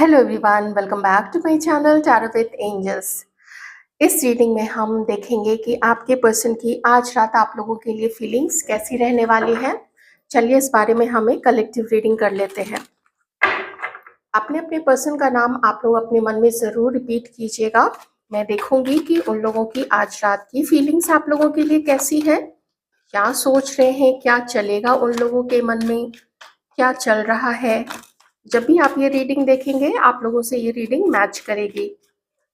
Hello everyone, welcome back to my channel tarot with angels. इस reading में हम देखेंगे कि आपके पर्सन की आज रात आप लोगों के लिए फीलिंग्स कैसी रहने वाली हैं। चलिए इस बारे में हम एक कलेक्टिव रीडिंग कर लेते हैं। अपने अपने पर्सन का नाम आप लोग अपने मन में ज़रूर रिपीट कीजिएगा। मैं देखूंगी कि उन लोगों की आज रात की फीलिंग्स आप लोगों के लिए कैसी है, क्या सोच रहे हैं, क्या चलेगा उन लोगों के मन में, क्या चल रहा है। जब भी आप ये रीडिंग देखेंगे आप लोगों से ये रीडिंग मैच करेगी।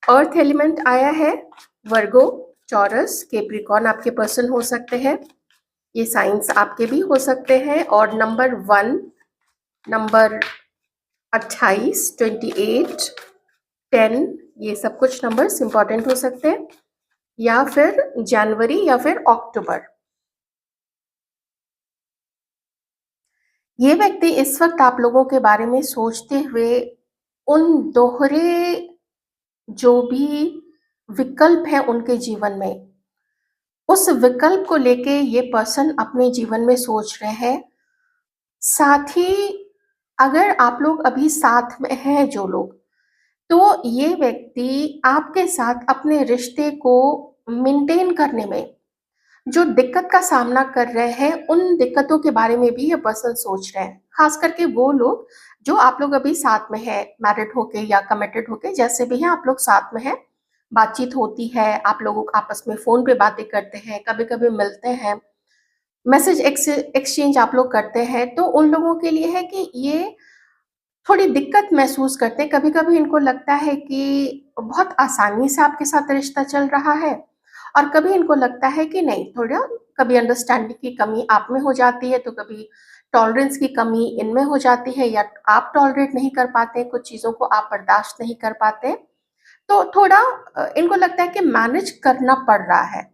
अर्थ एलिमेंट आया है, वर्गो, टॉरस, कैप्रिकॉर्न आपके पर्सन हो सकते हैं, ये साइंस आपके भी हो सकते हैं। और नंबर 1, नंबर 28, 28, 10, ये सब कुछ नंबर्स इंपॉर्टेंट हो सकते हैं, या फिर जनवरी या फिर अक्टूबर। ये व्यक्ति इस वक्त आप लोगों के बारे में सोचते हुए उन दोहरे जो भी विकल्प है उनके जीवन में, उस विकल्प को लेके ये पर्सन अपने जीवन में सोच रहे हैं। साथ ही अगर आप लोग अभी साथ में हैं जो लोग, तो ये व्यक्ति आपके साथ अपने रिश्ते को मेंटेन करने में जो दिक्कत का सामना कर रहे हैं, उन दिक्कतों के बारे में भी ये पर्सन सोच रहे हैं। खास करके वो लोग जो आप लोग अभी साथ में हैं, मैरिड होके या कमिटेड होके, जैसे भी हैं आप लोग साथ में हैं, बातचीत होती है, आप लोग आपस में फ़ोन पे बातें करते हैं, कभी-कभी मिलते हैं, मैसेज एक्सचेंज आप लोग करते हैं, तो उन लोगों के लिए है कि ये थोड़ी दिक्कत महसूस करते हैं। कभी-कभी इनको लगता है कि बहुत आसानी से आपके साथ रिश्ता चल रहा है, और कभी इनको लगता है कि नहीं, थोड़ा कभी अंडरस्टैंडिंग की कमी आप में हो जाती है, तो कभी टॉलरेंस की कमी इनमें हो जाती है, या आप टॉलरेट नहीं कर पाते, कुछ चीज़ों को आप बर्दाश्त नहीं कर पाते। तो थोड़ा इनको लगता है कि मैनेज करना पड़ रहा है।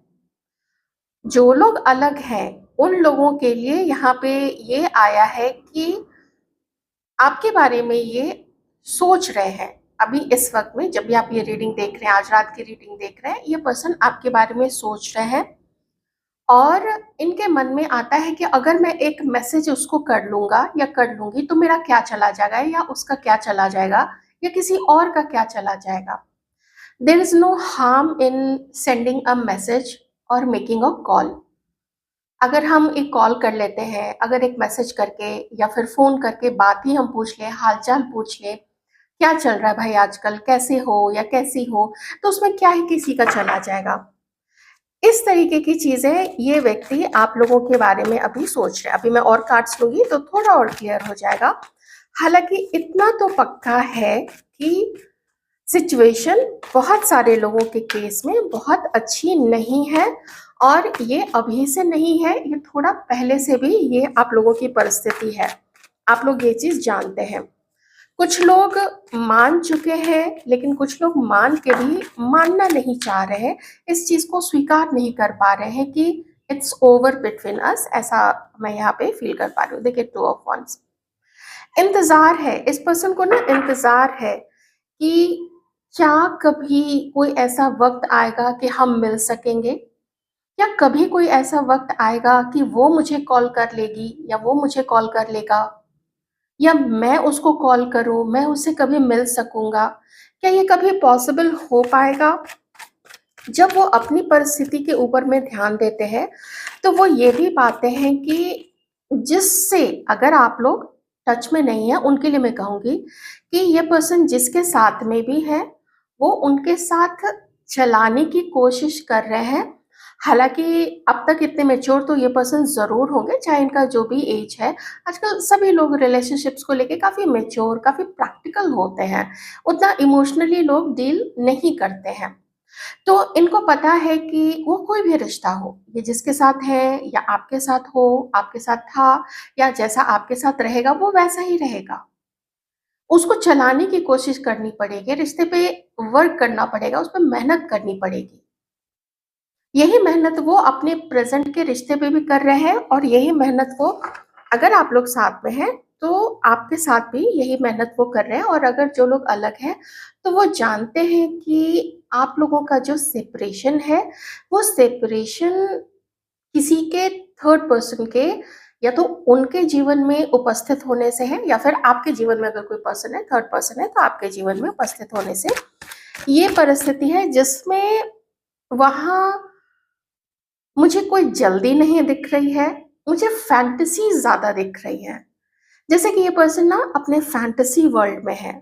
जो लोग अलग हैं, उन लोगों के लिए यहाँ पे ये आया है कि आपके बारे में ये सोच रहे हैं। अभी इस वक़्त में जब भी आप ये रीडिंग देख रहे हैं, आज रात की रीडिंग देख रहे हैं, ये पर्सन आपके बारे में सोच रहे हैं, और इनके मन में आता है कि अगर मैं एक मैसेज उसको कर लूँगा या कर लूँगी तो मेरा क्या चला जाएगा, या उसका क्या चला जाएगा, या किसी और का क्या चला जाएगा। There is no harm in sending a message और मेकिंग अ कॉल। अगर हम एक कॉल कर लेते हैं, अगर एक मैसेज करके या फिर फ़ोन करके बात ही हम पूछ लें, हाल-चाल पूछ लें, क्या चल रहा है भाई आजकल, कैसे हो या कैसी हो, तो उसमें क्या ही किसी का चला जाएगा। इस तरीके की चीज़ें ये व्यक्ति आप लोगों के बारे में अभी सोच रहे हैं। अभी मैं और कार्ड्स लूँगी तो थोड़ा और क्लियर हो जाएगा। हालाँकि इतना तो पक्का है कि सिचुएशन बहुत सारे लोगों के केस में बहुत अच्छी नहीं है, और ये अभी से नहीं है, ये थोड़ा पहले से भी ये आप लोगों की परिस्थिति है। आप लोग ये चीज़ जानते हैं। कुछ लोग मान चुके हैं, लेकिन कुछ लोग मान के भी मानना नहीं चाह रहे हैं, इस चीज़ को स्वीकार नहीं कर पा रहे हैं कि इट्स ओवर बिटवीन अस, ऐसा मैं यहाँ पे फील कर पा रही हूँ। देखिए 2 ऑफ वांड्स, इंतज़ार है, इस पर्सन को ना इंतज़ार है कि क्या कभी कोई ऐसा वक़्त आएगा कि हम मिल सकेंगे? या कभी कोई ऐसा वक़्त आएगा कि वो मुझे कॉल कर लेगी या वो मुझे कॉल कर लेगा? या मैं उसको कॉल करूँ, मैं उससे कभी मिल सकूँगा? क्या ये कभी पॉसिबल हो पाएगा? जब वो अपनी परिस्थिति के ऊपर में ध्यान देते हैं, तो वो ये भी पाते हैं कि जिससे अगर आप लोग टच में नहीं हैं, उनके लिए मैं कहूँगी कि ये पर्सन जिसके साथ में भी है, वो उनके साथ चलाने की कोशिश कर रहे हैं। हालाँकि अब तक इतने मैच्योर तो ये पर्सन ज़रूर होंगे, चाहे इनका जो भी एज है। आजकल सभी लोग रिलेशनशिप्स को लेके काफ़ी मैच्योर, काफ़ी प्रैक्टिकल होते हैं, उतना इमोशनली लोग डील नहीं करते हैं। तो इनको पता है कि वो कोई भी रिश्ता हो, ये जिसके साथ है या आपके साथ हो, आपके साथ था, या जैसा आपके साथ रहेगा वो वैसा ही रहेगा। उसको चलाने की कोशिश करनी पड़ेगी, रिश्ते पे वर्क करना पड़ेगा, उस पे मेहनत करनी पड़ेगी। यही मेहनत वो अपने प्रेज़ेंट के रिश्ते पे भी कर रहे हैं, और यही मेहनत वो, अगर आप लोग साथ में हैं, तो आपके साथ भी यही मेहनत वो कर रहे हैं। और अगर जो लोग अलग हैं, तो वो जानते हैं कि आप लोगों का जो सेपरेशन है, वो सेपरेशन किसी के थर्ड पर्सन के या तो उनके जीवन में उपस्थित होने से है, या फिर आपके जीवन में अगर कोई पर्सन है, थर्ड पर्सन है, तो आपके जीवन में उपस्थित होने से ये परिस्थिति है जिसमें वहां मुझे कोई जल्दी नहीं दिख रही है, मुझे फैंटेसी ज्यादा दिख रही है। जैसे कि ये पर्सन ना अपने फैंटेसी वर्ल्ड में है।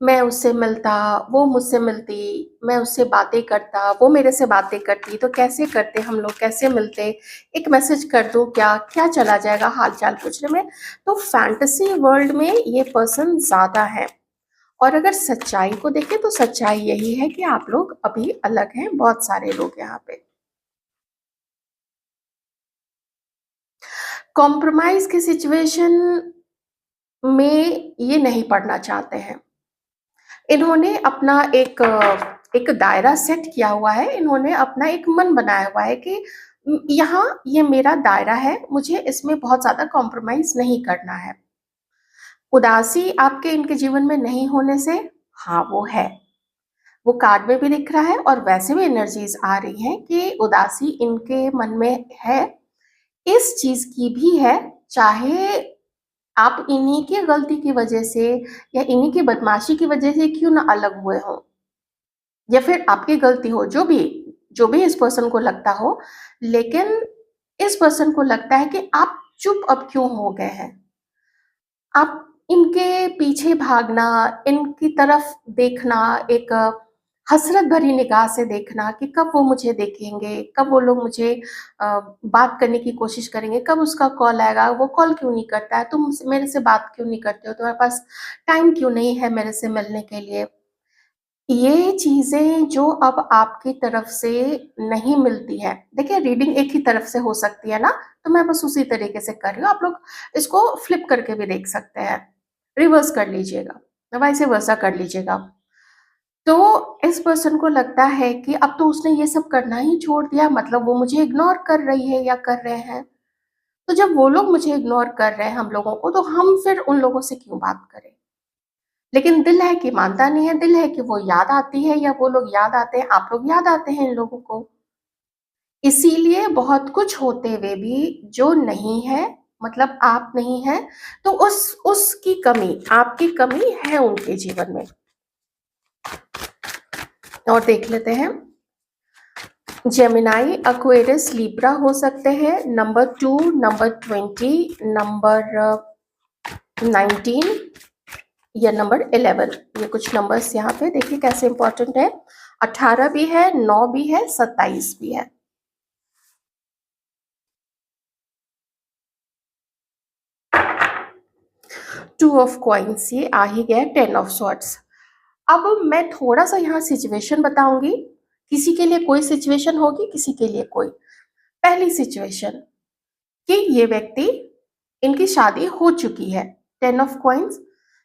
मैं उससे मिलता, वो मुझसे मिलती, मैं उससे बातें करता, वो मेरे से बातें करती, तो कैसे करते हम लोग, कैसे मिलते, एक मैसेज कर दूं क्या, क्या चला जाएगा हाल चाल पूछने में। तो फैंटेसी वर्ल्ड में ये पर्सन ज्यादा है। और अगर सच्चाई को देखें तो सच्चाई यही है कि आप लोग अभी अलग हैं, बहुत सारे लोग यहाँ पे। कॉम्प्रोमाइज की सिचुएशन में ये नहीं पढ़ना चाहते हैं। इन्होंने अपना एक दायरा सेट किया हुआ है, इन्होंने अपना एक मन बनाया हुआ है कि यहाँ ये मेरा दायरा है, मुझे इसमें बहुत ज्यादा कॉम्प्रोमाइज नहीं करना है। उदासी आपके इनके जीवन में नहीं होने से, हाँ वो है, वो कार्ड में भी दिख रहा है और वैसे भी एनर्जीज आ रही हैं कि उदासी इनके मन में है। इस चीज की भी है, चाहे आप इन्हीं की गलती की वजह से या इन्हीं की बदमाशी की वजह से क्यों ना अलग हुए हो, या फिर आपकी गलती हो, जो भी इस पर्सन को लगता हो, लेकिन इस पर्सन को लगता है कि आप चुप अब क्यों हो गए हैं। आप इनके पीछे भागना, इनकी तरफ देखना, एक हसरत भरी निगाह से देखना कि कब वो मुझे देखेंगे, कब वो लोग मुझे बात करने की कोशिश करेंगे, कब उसका कॉल आएगा, वो कॉल क्यों नहीं करता है, तुम मेरे से बात क्यों नहीं करते हो, तुम्हारे पास टाइम क्यों नहीं है मेरे से मिलने के लिए। ये चीजें जो अब आपकी तरफ से नहीं मिलती है, देखिए रीडिंग एक ही तरफ से हो सकती है ना, तो मैं बस उसी तरीके से कर रही हूँ। आप लोग इसको फ्लिप करके भी देख सकते हैं, रिवर्स कर लीजिएगा, वैसे वर्सा कर लीजिएगा। तो इस पर्सन को लगता है कि अब तो उसने ये सब करना ही छोड़ दिया, मतलब वो मुझे इग्नोर कर रही है या कर रहे हैं। तो जब वो लोग मुझे इग्नोर कर रहे हैं हम लोगों को, तो हम फिर उन लोगों से क्यों बात करें। लेकिन दिल है कि मानता नहीं है, दिल है कि वो याद आती है, या वो लोग याद आते हैं, आप लोग याद आते हैं इन लोगों को। इसीलिए बहुत कुछ होते हुए भी जो नहीं है, मतलब आप नहीं है, तो उसकी कमी, आपकी कमी है उनके जीवन में। और देख लेते हैं, जेमिनाई, एक्वेरियस, लिब्रा हो सकते हैं, नंबर 2, नंबर 20, नंबर 19 या नंबर 11। ये कुछ नंबर्स यहाँ पे देखिए कैसे इंपॉर्टेंट है। 18 भी है, 9 भी है, 27 भी है। टू ऑफ कॉइन्स, ये आ ही गया 10 ऑफ सॉर्ट्स। अब मैं थोड़ा सा यहाँ सिचुएशन बताऊंगी, किसी के लिए कोई सिचुएशन होगी, किसी के लिए कोई। पहली सिचुएशन कि ये व्यक्ति, इनकी शादी हो चुकी है, 10 ऑफ कॉइन्स,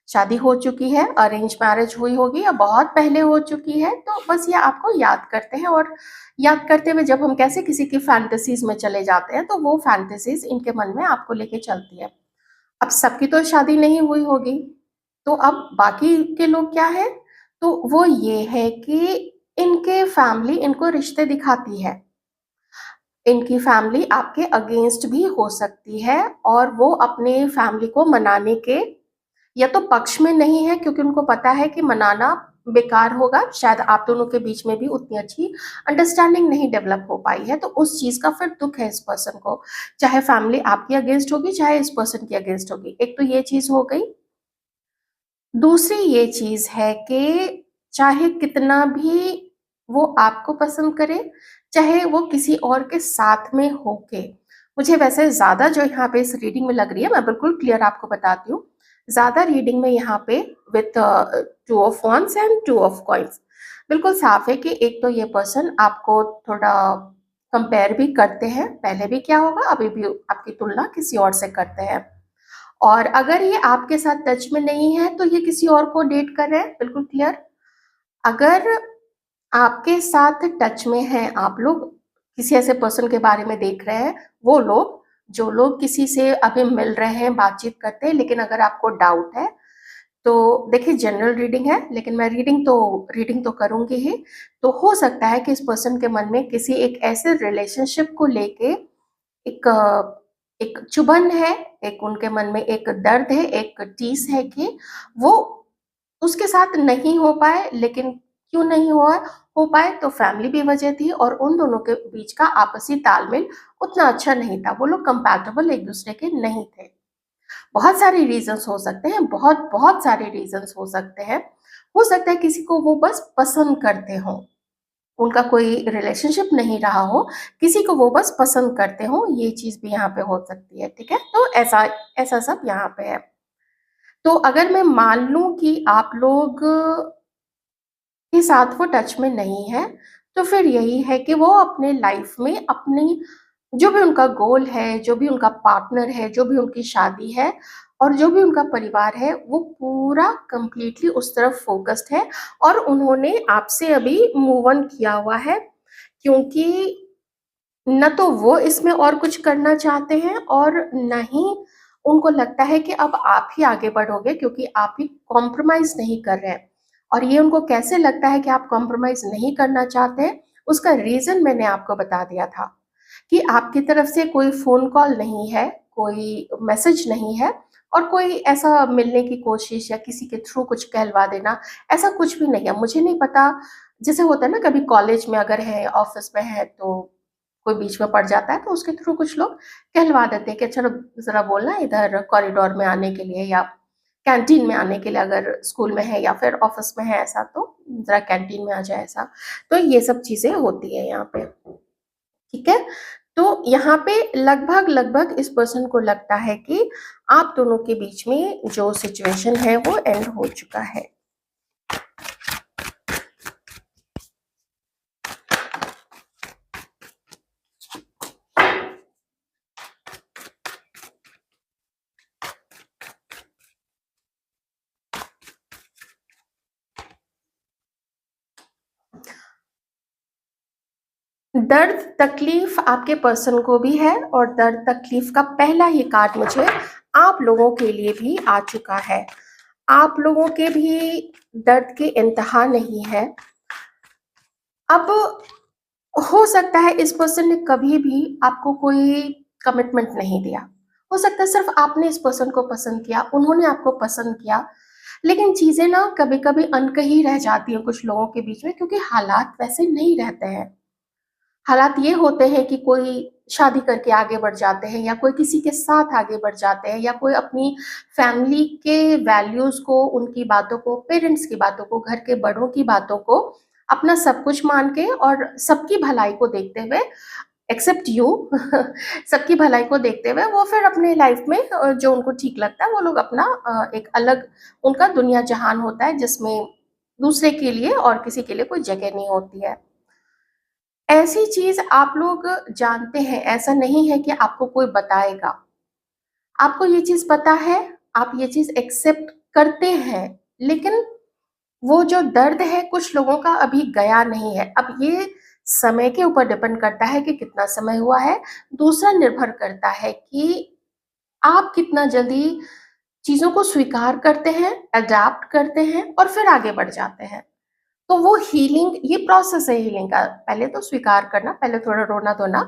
शादी हो चुकी है, अरेंज मैरिज हुई होगी या बहुत पहले हो चुकी है, तो बस ये आपको याद करते हैं। और याद करते हुए जब हम कैसे किसी की फैंटेसीज में चले जाते हैं, तो वो फैंटेसीज इनके मन में आपको लेके चलती है। अब सबकी तो शादी नहीं हुई होगी, तो अब बाकी के लोग क्या है, तो वो ये है कि इनके फैमिली इनको रिश्ते दिखाती है। इनकी फैमिली आपके अगेंस्ट भी हो सकती है, और वो अपने फैमिली को मनाने के या तो पक्ष में नहीं है, क्योंकि उनको पता है कि मनाना बेकार होगा, शायद आप दोनों के बीच में भी उतनी अच्छी अंडरस्टैंडिंग नहीं डेवलप हो पाई है, तो उस चीज का फिर दुख है इस पर्सन को। चाहे फैमिली आपकी अगेंस्ट होगी, चाहे इस पर्सन की अगेंस्ट होगी, एक तो ये चीज हो गई। दूसरी ये चीज है कि चाहे कितना भी वो आपको पसंद करे, चाहे वो किसी और के साथ में होके, मुझे वैसे ज्यादा जो यहाँ पे इस रीडिंग में लग रही है, मैं बिल्कुल क्लियर आपको बताती हूँ, ज्यादा रीडिंग में यहाँ पे with 2 of wands and 2 of coins बिल्कुल साफ है कि एक तो ये पर्सन आपको थोड़ा कंपेयर भी करते हैं, पहले भी क्या होगा, अभी भी आपकी तुलना किसी और से करते हैं। और अगर ये आपके साथ टच में नहीं है, तो ये किसी और को डेट कर रहे हैं, बिल्कुल क्लियर। अगर आपके साथ टच में हैं आप लोग, किसी ऐसे पर्सन के बारे में देख रहे हैं, वो लोग जो लोग किसी से अभी मिल रहे हैं, बातचीत करते हैं, लेकिन अगर आपको डाउट है, तो देखिए जनरल रीडिंग है, लेकिन मैं रीडिंग तो करूंगी ही। तो हो सकता है कि इस पर्सन के मन में किसी एक ऐसे रिलेशनशिप को लेके एक एक चुभन है, एक उनके मन में एक दर्द है, एक टीस है कि वो उसके साथ नहीं हो पाए। लेकिन क्यों नहीं हुआ हो पाए, तो फैमिली भी वजह थी और उन दोनों के बीच का आपसी तालमेल उतना अच्छा नहीं था, वो लोग कंपैटिबल एक दूसरे के नहीं थे। बहुत सारे रीजंस हो सकते हैं, बहुत बहुत सारे रीजंस हो सकते हैं। हो सकता है किसी को वो बस पसंद करते हो, उनका कोई रिलेशनशिप नहीं रहा हो, किसी को वो बस पसंद करते हो, ये चीज भी यहाँ पे हो सकती है। ठीक है, तो ऐसा ऐसा सब यहाँ पे है। तो अगर मैं मान लूं कि आप लोग के साथ वो टच में नहीं है, तो फिर यही है कि वो अपने लाइफ में अपनी जो भी उनका गोल है, जो भी उनका पार्टनर है, जो भी उनकी शादी है और जो भी उनका परिवार है, वो पूरा कंप्लीटली उस तरफ फोकस्ड है। और उन्होंने आपसे अभी मूव ऑन किया हुआ है, क्योंकि न तो वो इसमें और कुछ करना चाहते हैं और न ही उनको लगता है कि अब आप ही आगे बढ़ोगे, क्योंकि आप ही कॉम्प्रोमाइज नहीं कर रहे हैं। और ये उनको कैसे लगता है कि आप कॉम्प्रोमाइज नहीं करना चाहते हैं, उसका रीजन मैंने आपको बता दिया था कि आपकी तरफ से कोई फोन कॉल नहीं है, कोई मैसेज नहीं है और कोई ऐसा मिलने की कोशिश या किसी के थ्रू कुछ कहलवा देना, ऐसा कुछ भी नहीं है। मुझे नहीं पता, जैसे होता है ना, कभी कॉलेज में अगर है, ऑफिस में है, तो कोई बीच में पड़ जाता है तो उसके थ्रू कुछ लोग कहलवा देते हैं कि चलो जरा बोलना इधर कॉरिडोर में आने के लिए या कैंटीन में आने के लिए, अगर स्कूल में है या फिर ऑफिस में है ऐसा, तो जरा कैंटीन में आ जाए ऐसा। तो ये सब चीजें होती है यहाँ पे। ठीक है, तो यहाँ पे लगभग लगभग इस पर्सन को लगता है कि आप दोनों के बीच में जो सिचुएशन है वो एंड हो चुका है। दर्द तकलीफ आपके पर्सन को भी है और दर्द तकलीफ का पहला ही कार्ड मुझे आप लोगों के लिए भी आ चुका है। आप लोगों के भी दर्द की इंतहा नहीं है। अब हो सकता है इस पर्सन ने कभी भी आपको कोई कमिटमेंट नहीं दिया, हो सकता है सिर्फ आपने इस पर्सन को पसंद किया, उन्होंने आपको पसंद किया, लेकिन चीजें ना कभी कभी अनकही रह जाती हैं कुछ लोगों के बीच में, क्योंकि हालात वैसे नहीं रहते हैं। हालात ये होते हैं कि कोई शादी करके आगे बढ़ जाते हैं या कोई किसी के साथ आगे बढ़ जाते हैं या कोई अपनी फैमिली के वैल्यूज को, उनकी बातों को, पेरेंट्स की बातों को, घर के बड़ों की बातों को अपना सब कुछ मान के और सबकी भलाई को देखते हुए, एक्सेप्ट यू सबकी भलाई को देखते हुए वो फिर अपने लाइफ में जो उनको ठीक लगता है वो लोग अपना एक अलग उनका दुनिया जहान होता है, जिसमें दूसरे के लिए और किसी के लिए कोई जगह नहीं होती है। ऐसी चीज आप लोग जानते हैं, ऐसा नहीं है कि आपको कोई बताएगा, आपको ये चीज पता है, आप ये चीज एक्सेप्ट करते हैं। लेकिन वो जो दर्द है कुछ लोगों का अभी गया नहीं है। अब ये समय के ऊपर डिपेंड करता है कि कितना समय हुआ है, दूसरा निर्भर करता है कि आप कितना जल्दी चीजों को स्वीकार करते हैं, अडेप्ट करते हैं और फिर आगे बढ़ जाते हैं। तो वो हीलिंग, ये प्रोसेस है हीलिंग का। पहले तो स्वीकार करना, पहले थोड़ा रोना धोना,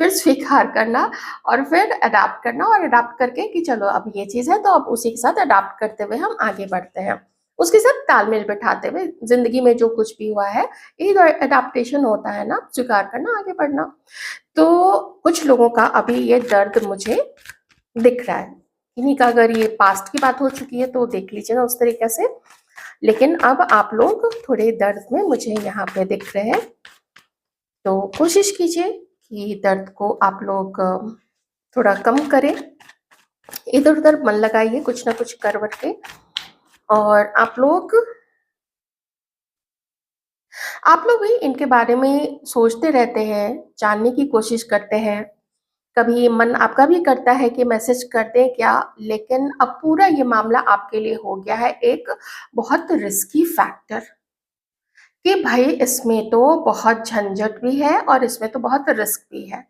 फिर स्वीकार करना और फिर अडाप्ट करना, और अडाप्ट करके कि चलो अब ये चीज है तो अब उसी के साथ अडाप्ट करते हुए हम आगे बढ़ते हैं, उसके साथ तालमेल बिठाते हुए। जिंदगी में जो कुछ भी हुआ है ये तो अडाप्टेशन होता है ना, स्वीकार करना, आगे बढ़ना। तो कुछ लोगों का अभी ये दर्द मुझे दिख रहा है, इन्हीं का अगर ये पास्ट की बात हो चुकी है तो देख लीजिएगा उस तरीके से। लेकिन अब आप लोग थोड़े दर्द में मुझे यहाँ पे दिख रहे हैं, तो कोशिश कीजिए कि दर्द को आप लोग थोड़ा कम करें, इधर उधर मन लगाइए कुछ ना कुछ कर के। और आप लोग भी इनके बारे में सोचते रहते हैं, जानने की कोशिश करते हैं, कभी मन आपका भी करता है कि मैसेज कर दें क्या, लेकिन अब पूरा ये मामला आपके लिए हो गया है एक बहुत रिस्की फैक्टर कि भाई इसमें तो बहुत झंझट भी है और इसमें तो बहुत रिस्क भी है।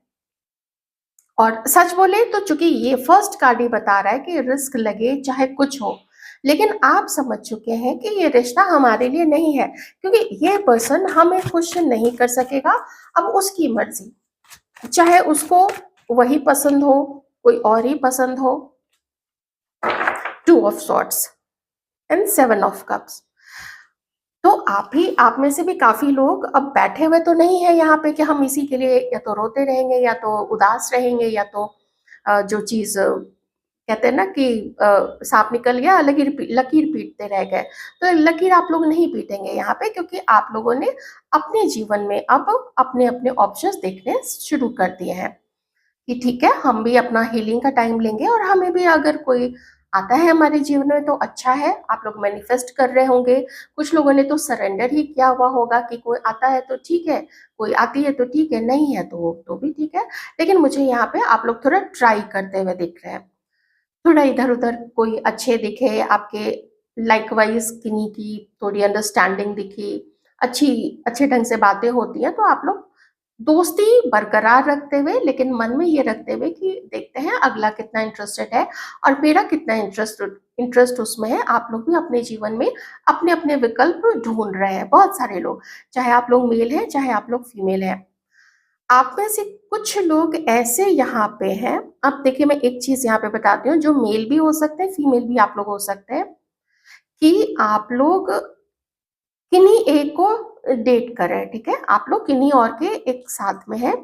और सच बोले तो चूंकि ये फर्स्ट कार्ड ही बता रहा है कि रिस्क लगे चाहे कुछ हो, लेकिन आप समझ चुके हैं कि ये रिश्ता हमारे लिए नहीं है, क्योंकि ये पर्सन हमें खुश नहीं कर सकेगा। अब उसकी मर्जी, चाहे उसको वही पसंद हो कोई और ही पसंद हो, 2 of sorts and 7 of cups. तो आप में से भी काफी लोग अब बैठे हुए तो नहीं है यहाँ पे कि हम इसी के लिए या तो रोते रहेंगे या तो उदास रहेंगे या तो जो चीज कहते हैं ना कि सांप निकल गया लकीर पीटते रह गए। तो लकीर आप लोग नहीं पीटेंगे यहाँ पे, क्योंकि आप लोगों ने अपने जीवन में अब अपने अपने ऑप्शंस देखने शुरू कर दिए हैं कि ठीक है, हम भी अपना हीलिंग का टाइम लेंगे और हमें भी अगर कोई आता है हमारे जीवन में तो अच्छा है। आप लोग मैनिफेस्ट कर रहे होंगे, कुछ लोगों ने तो सरेंडर ही किया हुआ होगा कि कोई आता है तो ठीक है, कोई आती है तो ठीक है, नहीं है तो भी ठीक है। लेकिन मुझे यहाँ पे आप लोग थोड़ा ट्राई करते हुए दिख रहे हैं, थोड़ा इधर उधर कोई अच्छे दिखे आपके, लाइक वाइज किन्हीं की थोड़ी अंडरस्टैंडिंग दिखी, अच्छे ढंग से बातें होती हैं, तो आप लोग दोस्ती बरकरार रखते हुए लेकिन मन में ये रखते हुए कि देखते हैं अगला कितना इंटरेस्टेड है और मेरा कितना इंटरेस्ट उसमें है। आप लोग भी अपने जीवन में अपने अपने विकल्प ढूंढ रहे हैं, बहुत सारे लोग, चाहे आप लोग मेल हैं चाहे आप लोग फीमेल हैं। आप में से कुछ लोग ऐसे यहाँ पे हैं, अब देखिए मैं एक चीज यहाँ पे बताती हूँ, जो मेल भी हो सकते हैं फीमेल भी आप लोग हो सकते हैं, कि आप लोग किन्हीं एक को डेट कर रहे हैं, ठीक है, आप लोग किन्हीं और के एक साथ में है,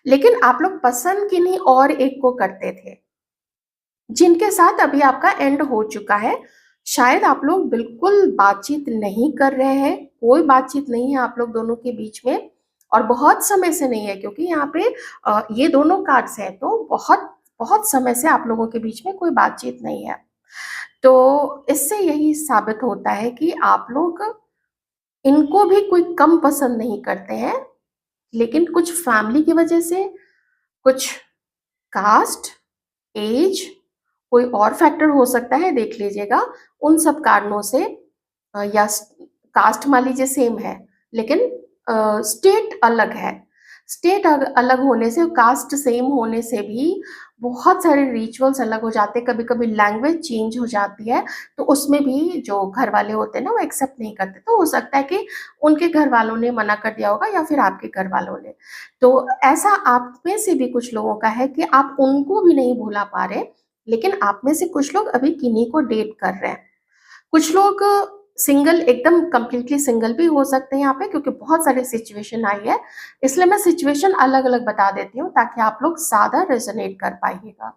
लेकिन आप लोग पसंद किन्हीं और एक को करते थे जिनके साथ अभी आपका एंड हो चुका है। शायद आप लोग बिल्कुल बातचीत नहीं कर रहे हैं, कोई बातचीत नहीं है आप लोग दोनों के बीच में, और बहुत समय से नहीं है, क्योंकि यहाँ पे ये दोनों कार्ड्स हैं, तो बहुत बहुत समय से आप लोगों के बीच में कोई बातचीत नहीं है। तो इससे यही साबित होता है कि आप लोग इनको भी कोई कम पसंद नहीं करते हैं, लेकिन कुछ फैमिली की वजह से, कुछ कास्ट, एज, कोई और फैक्टर हो सकता है, देख लीजिएगा, उन सब कारणों से या कास्ट मान लीजिए सेम है लेकिन स्टेट अलग है, स्टेट अलग होने से, कास्ट सेम होने से भी बहुत सारे रिचुअल्स अलग हो जाते हैं, कभी कभी लैंग्वेज चेंज हो जाती है, तो उसमें भी जो घर वाले होते हैं ना वो एक्सेप्ट नहीं करते, तो हो सकता है कि उनके घर वालों ने मना कर दिया होगा या फिर आपके घर वालों ने। तो ऐसा आप में से भी कुछ लोगों का है कि आप उनको भी नहीं भुला पा रहे, लेकिन आप में से कुछ लोग अभी किन्हीं को डेट कर रहे हैं। कुछ लोग सिंगल, एकदम कंप्लीटली सिंगल भी हो सकते हैं यहाँ पे, क्योंकि बहुत सारी सिचुएशन आई है, इसलिए मैं सिचुएशन अलग अलग बता देती हूँ ताकि आप लोग ज्यादा रेजोनेट कर पाइएगा।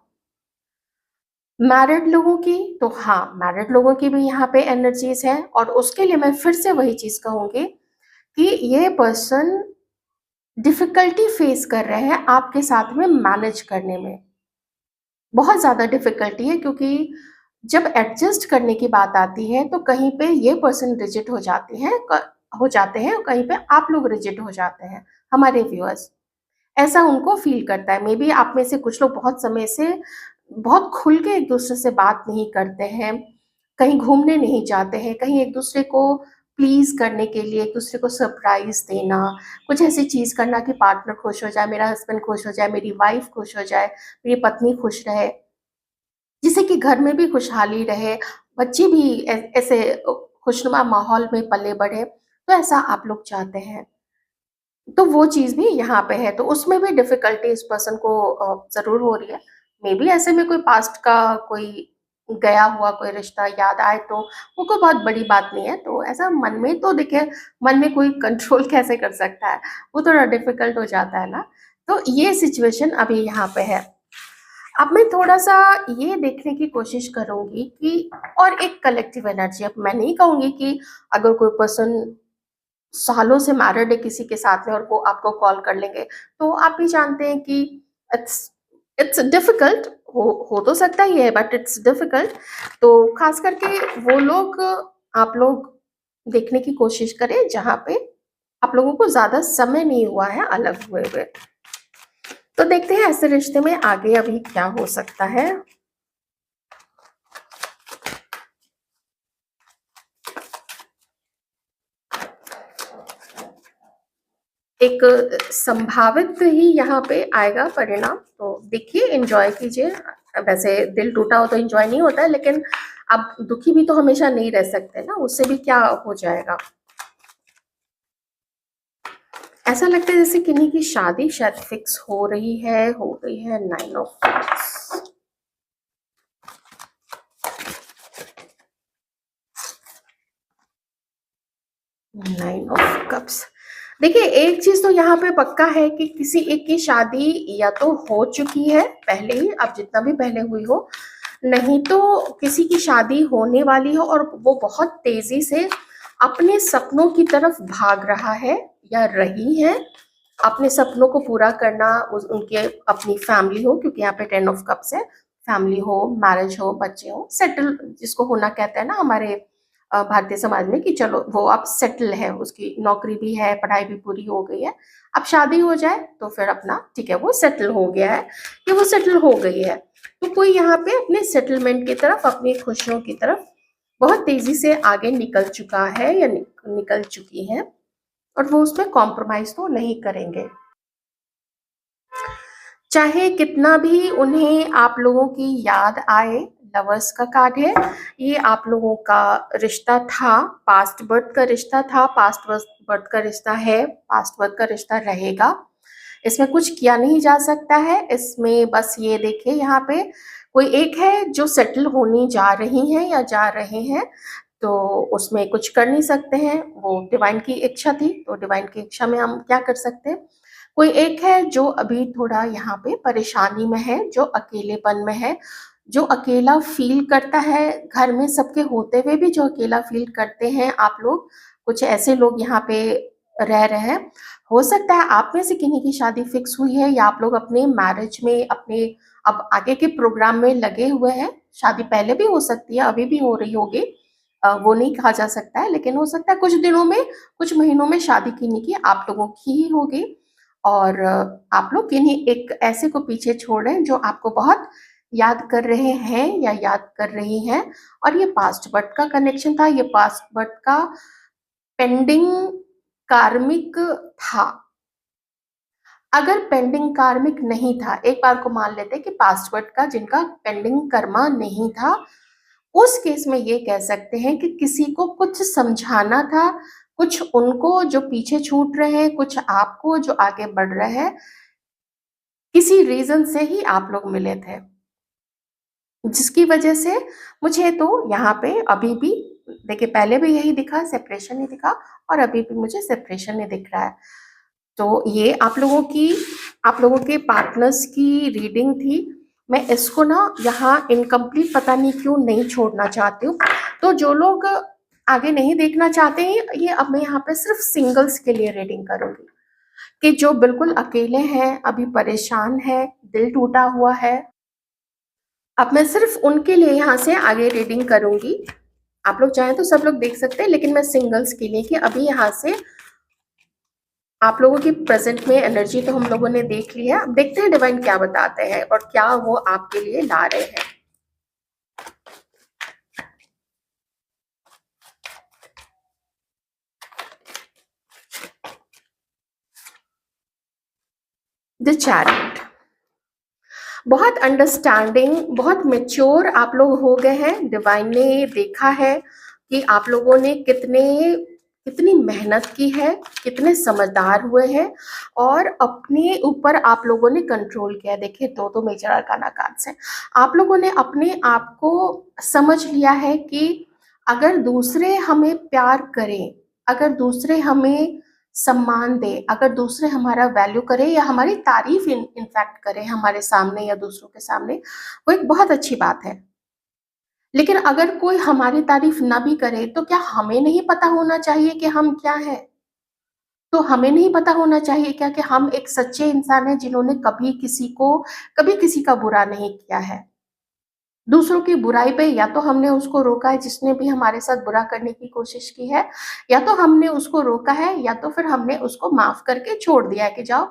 मैरिड लोगों की, तो हाँ, मैरिड लोगों की भी यहाँ पे एनर्जीज है, और उसके लिए मैं फिर से वही चीज कहूंगी कि ये पर्सन डिफिकल्टी फेस कर रहे हैं आपके साथ में मैनेज करने में, बहुत ज्यादा डिफिकल्टी है, क्योंकि जब एडजस्ट करने की बात आती है तो कहीं पे ये पर्सन रिजिड हो जाते हैं, हो जाते हैं, कहीं पे आप लोग रिजिड हो जाते हैं, हमारे व्यूअर्स ऐसा उनको फील करता है। मे बी आप में से कुछ लोग बहुत समय से बहुत खुल के एक दूसरे से बात नहीं करते हैं, कहीं घूमने नहीं जाते हैं, कहीं एक दूसरे को प्लीज करने के लिए, एक दूसरे को सरप्राइज देना, कुछ ऐसी चीज करना कि पार्टनर खुश हो जाए, मेरा हस्बैंड खुश हो जाए, मेरी वाइफ खुश हो जाए, मेरी पत्नी खुश रहे, जिससे कि घर में भी खुशहाली रहे, बच्चे भी ऐसे खुशनुमा माहौल में पले बढ़े, तो ऐसा आप लोग चाहते हैं। तो वो चीज भी यहाँ पे है, तो उसमें भी डिफिकल्टी इस पर्सन को जरूर हो रही है। मे बी ऐसे में कोई पास्ट का कोई गया हुआ कोई रिश्ता याद आए तो वो कोई बहुत बड़ी बात नहीं है, तो ऐसा मन में तो देखिए, मन में कोई कंट्रोल कैसे कर सकता है, वो थोड़ा डिफिकल्ट हो जाता है ना। तो ये सिचुएशन अभी यहाँ पे है। अब मैं थोड़ा सा ये देखने की कोशिश करूंगी कि और एक कलेक्टिव एनर्जी, अब मैं नहीं कहूंगी कि अगर कोई पर्सन सालों से मैरिड है किसी के साथ में और वो आपको कॉल कर लेंगे, तो आप भी जानते हैं कि इट्स इट्स डिफिकल्ट, हो तो सकता ही है बट इट्स डिफिकल्ट। तो खास करके वो लोग, आप लोग देखने की कोशिश करें जहाँ पे आप लोगों को ज्यादा समय नहीं हुआ है अलग हुए हुए। तो देखते हैं ऐसे रिश्ते में आगे अभी क्या हो सकता है। एक संभावित ही यहाँ पे आएगा परिणाम, तो देखिए, एंजॉय कीजिए। वैसे दिल टूटा हो तो एंजॉय नहीं होता है, लेकिन अब दुखी भी तो हमेशा नहीं रह सकते ना, उससे भी क्या हो जाएगा। ऐसा लगता है जैसे किन्हीं की शादी शायद फिक्स हो रही है, हो गई है। 9 ऑफ कप्स। 9 of cups. देखिए, एक चीज तो यहाँ पे पक्का है कि किसी एक की शादी या तो हो चुकी है पहले ही, अब जितना भी पहले हुई हो, नहीं तो किसी की शादी होने वाली हो और वो बहुत तेजी से अपने सपनों की तरफ भाग रहा है या रही है। अपने सपनों को पूरा करना, उनके अपनी फैमिली हो, क्योंकि यहाँ पे 10 ऑफ कप्स है। फैमिली हो, मैरिज हो, बच्चे हो, सेटल जिसको होना कहते हैं ना हमारे भारतीय समाज में, कि चलो वो अब सेटल है, उसकी नौकरी भी है, पढ़ाई भी पूरी हो गई है, अब शादी हो जाए तो फिर अपना ठीक है, वो सेटल हो गया है कि वो सेटल हो गई है। तो कोई यहाँ पे अपने सेटलमेंट की तरफ, अपनी खुशियों की तरफ बहुत तेजी से आगे निकल चुका है या निकल चुकी है, और वो उसमें कॉम्प्रोमाइज तो नहीं करेंगे। चाहे कितना भी उन्हें आप लोगों की याद आए। लवर्स का कार्ड है। ये आप लोगों का रिश्ता था, पास्ट बर्थ का रिश्ता था, पास्ट बर्थ का रिश्ता है, पास्ट बर्थ का रिश्ता रहेगा। इसमें कुछ किया नहीं जा सकता है। इसमें बस ये देखिए, यहाँ पे कोई एक है जो सेटल होनी जा रही है या जा रहे हैं, तो उसमें कुछ कर नहीं सकते हैं, वो डिवाइन की इच्छा थी, तो डिवाइन की इच्छा में हम क्या कर सकते हैं। कोई एक है जो अभी थोड़ा यहाँ पे परेशानी में है, जो अकेलेपन में है, जो अकेला फील करता है, घर में सबके होते हुए भी जो अकेला फील करते हैं आप लोग, कुछ ऐसे लोग यहाँ पे रह रहे हैं। हो सकता है आप में से किन्हीं की शादी फिक्स हुई है, या आप लोग अपने मैरिज में, अपने अब आगे के प्रोग्राम में लगे हुए हैं। शादी पहले भी हो सकती है, अभी भी हो रही होगी, वो नहीं कहा जा सकता है, लेकिन हो सकता है कुछ दिनों में, कुछ महीनों में शादी किन्हीं की आप लोगों की ही होगी, और आप लोग किन्हीं एक ऐसे को पीछे छोड़ रहे हैं जो आपको बहुत याद कर रहे हैं या याद कर रही हैं। और ये पास्ट बर्थ का कनेक्शन था, ये पास्ट बर्थ का पेंडिंग कार्मिक था। अगर पेंडिंग कार्मिक नहीं था, एक बार को मान लेते कि पास्ट बर्थ का जिनका पेंडिंग कर्मा नहीं था, उस केस में ये कह सकते हैं कि किसी को कुछ समझाना था, कुछ उनको जो पीछे छूट रहे हैं, कुछ आपको जो आगे बढ़ रहे हैं, किसी रीजन से ही आप लोग मिले थे, जिसकी वजह से मुझे तो यहाँ पे अभी भी, देखिए पहले भी यही दिखा, सेपरेशन ही दिखा, और अभी भी मुझे सेपरेशन ही दिख रहा है। तो ये आप लोगों के पार्टनर्स की रीडिंग थी। मैं इसको ना यहाँ इनकम्प्लीट पता नहीं क्यों नहीं छोड़ना चाहती हूँ। तो जो लोग आगे नहीं देखना चाहते हैं, ये अब मैं यहाँ पे सिर्फ सिंगल्स के लिए रीडिंग करूंगी, कि जो बिल्कुल अकेले हैं, अभी परेशान है, दिल टूटा हुआ है। अब मैं सिर्फ उनके लिए यहाँ से आगे रीडिंग करूंगी। आप लोग चाहें तो सब लोग देख सकते हैं, लेकिन मैं सिंगल्स के लिए, कि अभी यहाँ से आप लोगों की प्रेजेंट में एनर्जी तो हम लोगों ने देख ली है। अब देखते हैं डिवाइन क्या बताते हैं और क्या वो आपके लिए ला रहे हैं। The chariot. बहुत अंडरस्टैंडिंग, बहुत मेच्योर आप लोग हो गए हैं। डिवाइन ने देखा है कि आप लोगों ने कितनी मेहनत की है, कितने समझदार हुए हैं, और अपने ऊपर आप लोगों ने कंट्रोल किया। देखिए, दो मेजर अरकाना कार्ड्स हैं। आप लोगों ने अपने आप को समझ लिया है कि अगर दूसरे हमें प्यार करें, अगर दूसरे हमें सम्मान दे, अगर दूसरे हमारा वैल्यू करे या हमारी तारीफ इनफैक्ट करे हमारे सामने या दूसरों के सामने, वो एक बहुत अच्छी बात है। लेकिन अगर कोई हमारी तारीफ ना भी करे, तो क्या हमें नहीं पता होना चाहिए कि हम क्या हैं? तो हमें नहीं पता होना चाहिए क्या कि हम एक सच्चे इंसान हैं, जिन्होंने कभी किसी का बुरा नहीं किया है। दूसरों की बुराई पे या तो हमने उसको रोका है, जिसने भी हमारे साथ बुरा करने की कोशिश की है, या तो हमने उसको रोका है, या तो फिर हमने उसको माफ करके छोड़ दिया है कि जाओ,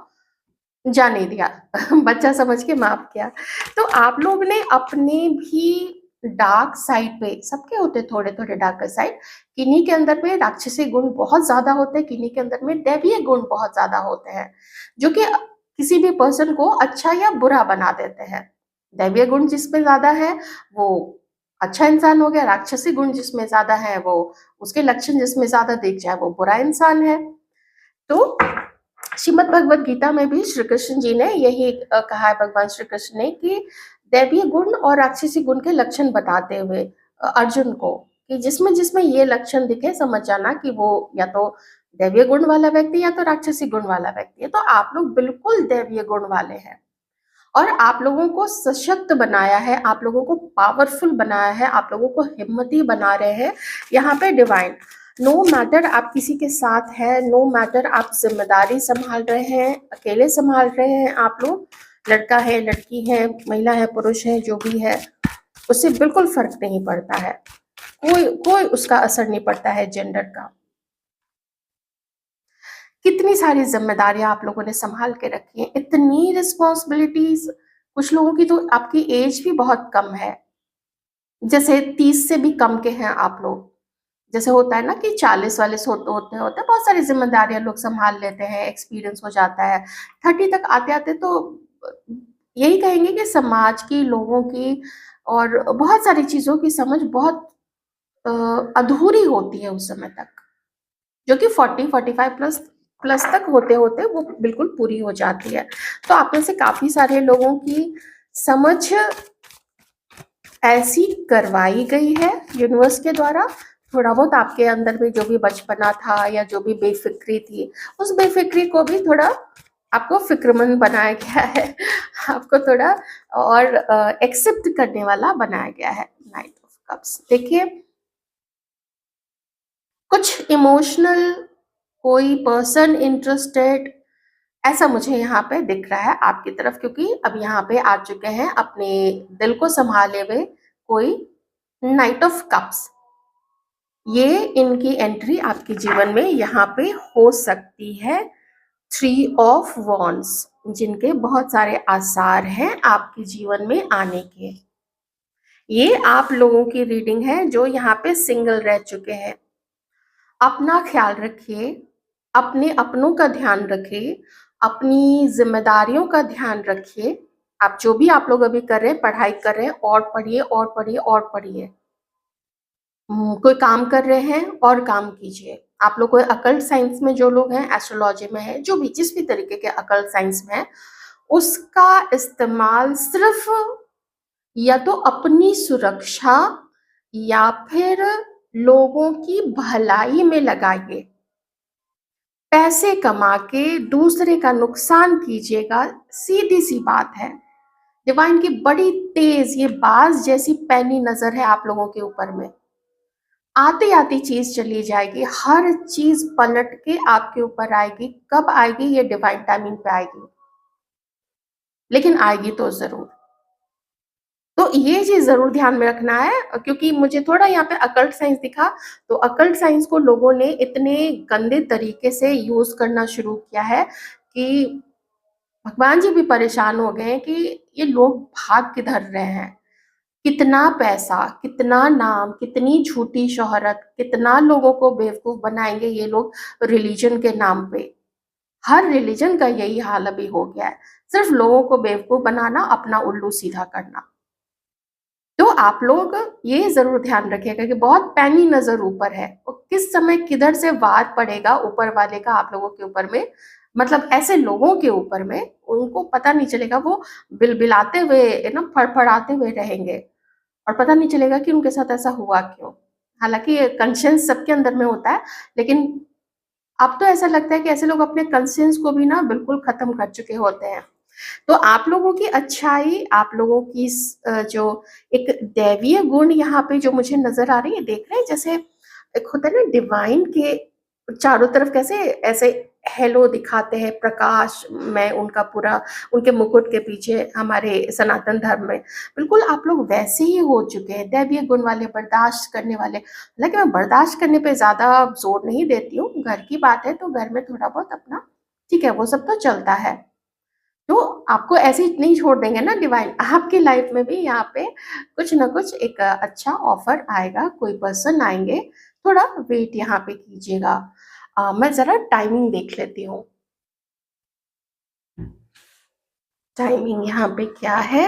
जाने दिया बच्चा समझ के माफ किया। तो आप लोग ने अपने भी डार्क साइड पे, सबके होते थोड़े थोड़े डार्क साइड, किन्हीं के अंदर में राक्षसी गुण बहुत ज्यादा होते हैं, किन्हीं के अंदर में दैवीय गुण बहुत ज्यादा होते हैं, जो कि किसी भी पर्सन को अच्छा या बुरा बना देते हैं। दैवीय गुण जिसमें ज्यादा है वो अच्छा इंसान हो गया, राक्षसी गुण जिसमें ज्यादा है, वो उसके लक्षण जिसमें ज्यादा दिख जाए वो बुरा इंसान है। तो श्रीमद् भगवत गीता में भी श्री कृष्ण जी ने यही कहा है, भगवान श्री कृष्ण ने, कि दैवीय गुण और राक्षसी गुण के लक्षण बताते हुए अर्जुन को, कि जिसमें जिसमें ये लक्षण दिखे समझ जाना कि वो या तो दैवीय गुण वाला व्यक्ति या तो राक्षसी गुण वाला व्यक्ति है। तो आप लोग बिल्कुल दैवीय गुण वाले हैं, और आप लोगों को सशक्त बनाया है, आप लोगों को पावरफुल बनाया है, आप लोगों को हिम्मती बना रहे हैं यहाँ पे डिवाइन। नो मैटर आप किसी के साथ है, नो मैटर आप जिम्मेदारी संभाल रहे हैं, अकेले संभाल रहे हैं आप लोग, लड़का है, लड़की है, महिला है, पुरुष है, जो भी है, उससे बिल्कुल फर्क नहीं पड़ता है, कोई कोई उसका असर नहीं पड़ता है जेंडर का। कितनी सारी जिम्मेदारियां आप लोगों ने संभाल के रखी हैं, इतनी रिस्पॉन्सिबिलिटीज। कुछ लोगों की तो आपकी एज भी बहुत कम है, जैसे 30 से भी कम के हैं आप लोग। जैसे होता है ना कि 40 वाले होते होते होते बहुत सारी जिम्मेदारियां लोग संभाल लेते हैं, एक्सपीरियंस हो जाता है। 30 तक आते आते तो यही कहेंगे कि समाज की, लोगों की और बहुत सारी चीजों की समझ बहुत अधूरी होती है उस समय तक, जो कि 40-45 प्लस प्लस तक होते होते वो बिल्कुल पूरी हो जाती है। तो आप में से काफी सारे लोगों की समझ ऐसी करवाई गई है यूनिवर्स के द्वारा। थोड़ा बहुत आपके अंदर में जो भी बचपना था या जो भी बेफिक्री थी, उस बेफिक्री को भी थोड़ा आपको फिक्रमंद बनाया गया है, आपको थोड़ा और एक्सेप्ट करने वाला बनाया गया है। नाइट ऑफ कप्स देखिए, कुछ इमोशनल, कोई पर्सन इंटरेस्टेड, ऐसा मुझे यहाँ पे दिख रहा है आपकी तरफ, क्योंकि अब यहाँ पे आ चुके हैं अपने दिल को संभाले हुए कोई नाइट ऑफ कप्स। ये इनकी एंट्री आपके जीवन में यहाँ पे हो सकती है। 3 ऑफ वॉन्ड्स, जिनके बहुत सारे आसार हैं आपके जीवन में आने के। ये आप लोगों की रीडिंग है जो यहाँ पे सिंगल रह चुके हैं। अपना ख्याल रखिए, अपने अपनों का ध्यान रखिए, अपनी जिम्मेदारियों का ध्यान रखिए। आप जो भी आप लोग अभी कर रहे हैं, पढ़ाई कर रहे हैं, और पढ़िए और पढ़िए और पढ़िए। कोई काम कर रहे हैं और काम कीजिए। आप लोग कोई अकल्ट साइंस में जो लोग हैं, एस्ट्रोलॉजी में है, जो भी जिस भी तरीके के अकल्ट साइंस में है, उसका इस्तेमाल सिर्फ या तो अपनी सुरक्षा या फिर लोगों की भलाई में लगाइए। पैसे कमा के दूसरे का नुकसान कीजिएगा, सीधी सी बात है। डिवाइन की बड़ी तेज, ये बाज जैसी पैनी नजर है आप लोगों के ऊपर में। आती आती चीज चली जाएगी, हर चीज पलट के आपके ऊपर आएगी। कब आएगी? ये डिवाइन टाइमिंग पे आएगी, लेकिन आएगी तो जरूर। तो ये चीज जरूर ध्यान में रखना है, क्योंकि मुझे थोड़ा यहाँ पे अकल्ट साइंस दिखा, तो अकल्ट साइंस को लोगों ने इतने गंदे तरीके से यूज करना शुरू किया है कि भगवान जी भी परेशान हो गए हैं कि ये लोग भाग किधर रहे हैं। कितना पैसा, कितना नाम, कितनी झूठी शोहरत, कितना लोगों को बेवकूफ बनाएंगे ये लोग रिलीजन के नाम पे। हर रिलीजन का यही हाल अभी हो गया है, सिर्फ लोगों को बेवकूफ बनाना, अपना उल्लू सीधा करना। तो आप लोग ये जरूर ध्यान रखिएगा कि बहुत पैनी नजर ऊपर है, और किस समय किधर से वार पड़ेगा ऊपर वाले का आप लोगों के ऊपर में, मतलब ऐसे लोगों के ऊपर में, उनको पता नहीं चलेगा। वो बिलबिलाते हुए ना, फड़फड़ाते हुए रहेंगे, और पता नहीं चलेगा कि उनके साथ ऐसा हुआ क्यों। हालांकि कंशियंस सबके अंदर में होता है, लेकिन अब तो ऐसा लगता है कि ऐसे लोग अपने कंशियंस को भी ना बिल्कुल खत्म कर चुके होते हैं। तो आप लोगों की अच्छाई, आप लोगों की जो एक दैवीय गुण यहाँ पे जो मुझे नजर आ रही है, देख रहे हैं जैसे एक होता है ना डिवाइन के चारों तरफ कैसे ऐसे हेलो दिखाते हैं, प्रकाश में उनका पूरा, उनके मुकुट के पीछे हमारे सनातन धर्म में बिल्कुल आप लोग वैसे ही हो चुके हैं, दैवीय गुण वाले, बर्दाश्त करने वाले। हालांकि मैं बर्दाश्त करने पे ज्यादा जोर नहीं देती हूँ, घर की बात है तो घर में थोड़ा बहुत अपना ठीक है, वो सब तो चलता है। तो आपको ऐसे ही नहीं छोड़ देंगे ना डिवाइन, आपकी लाइफ में भी यहाँ पे कुछ ना कुछ एक अच्छा ऑफर आएगा, कोई पर्सन आएंगे। थोड़ा वेट यहाँ पे कीजिएगा। मैं जरा टाइमिंग देख लेती हूँ, टाइमिंग यहाँ पे क्या है।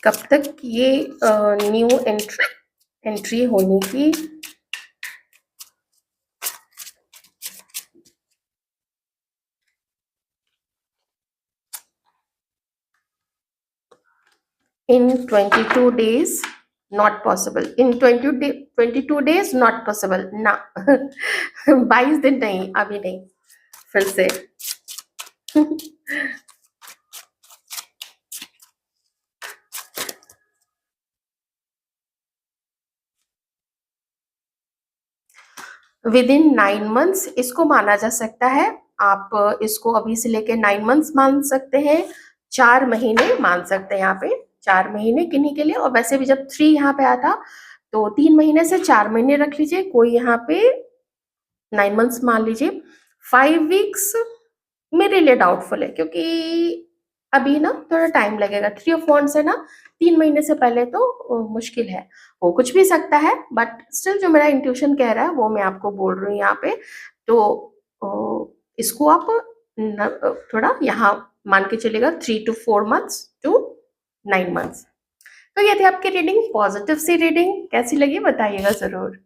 कब तक ये न्यू एंट्री होने की in 22 days not possible, in 22 days not possible ना 22 दिन नहीं, अभी नहीं, फिर से विद इन 9 मंथ्स इसको माना जा सकता है। आप इसको अभी से लेके 9 मंथ्स मान सकते हैं, 4 महीने मान सकते हैं। यहाँ पे 4 महीने किन्हीं के लिए, और वैसे भी जब 3 यहाँ पे आया था तो 3 महीने से 4 महीने रख लीजिए, कोई यहाँ पे 9 मंथ्स मान लीजिए। 5 वीक्स मेरे लिए डाउटफुल है, क्योंकि अभी ना थोड़ा टाइम लगेगा। 3 ऑफ वॉन्ड्स है ना, 3 महीने से पहले तो मुश्किल है, हो कुछ भी सकता है, बट स्टिल जो मेरा इंट्यूशन कह रहा है वो मैं आपको बोल रही हूँ यहाँ पे। तो इसको आप थोड़ा यहाँ मान के चलेगा 3 to 4 months to 9 months। तो ये थी आपकी रीडिंग, पॉजिटिव सी रीडिंग। कैसी लगी बताइएगा जरूर।